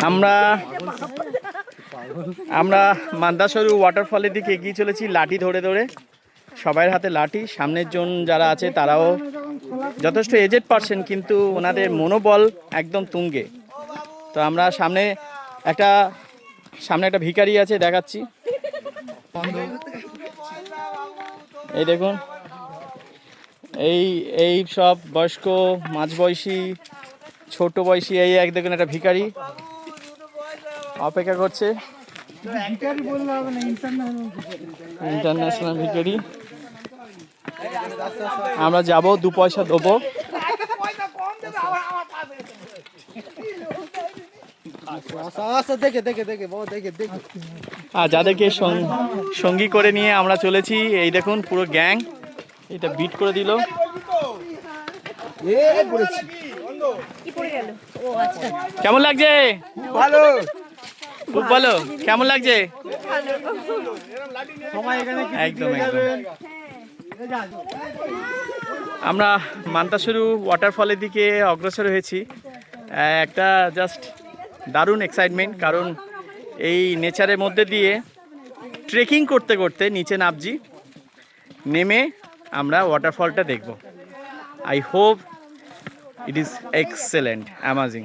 আমরা আমরা মান্দাসরু ওয়াটারফলের দিকে এগিয়ে চলেছি লাঠি ধরে ধরে। সবার হাতে লাঠি। সামনের জন যারা আছে তারাও যথেষ্ট এজেড পারসন, কিন্তু ওনাদের মনোবল একদম তুঙ্গে। তো আমরা সামনে একটা ভিখারি আছে, দেখাচ্ছি। এই দেখুন, এই সব বয়স্ক, মাঝবয়সী, ছোট বয়সী, এই এক দেখুন একটা ভিখারি অপেক্ষা করছে। ইন্টারন্যাশনাল ভিখারি। আমরা যাব, 2 পয়সা দেবো। আর যাদেরকে সঙ্গী করে নিয়ে আমরা চলেছি, এই দেখুন পুরো গ্যাং। এটা বিট করে দিল। কেমন লাগছে? ভালো, খুব ভালো। কেমন লাগছে? একদম একদম। আমরা মান্দাসরু ওয়াটারফলের দিকে অগ্রসর হয়েছি। একটা জাস্ট দারুণ এক্সাইটমেন্ট, কারণ এই নেচারের মধ্যে দিয়ে ট্রেকিং করতে করতে নিচে নামছি। নেমে আমরা ওয়াটারফলটা দেখব। I hope it is excellent, amazing.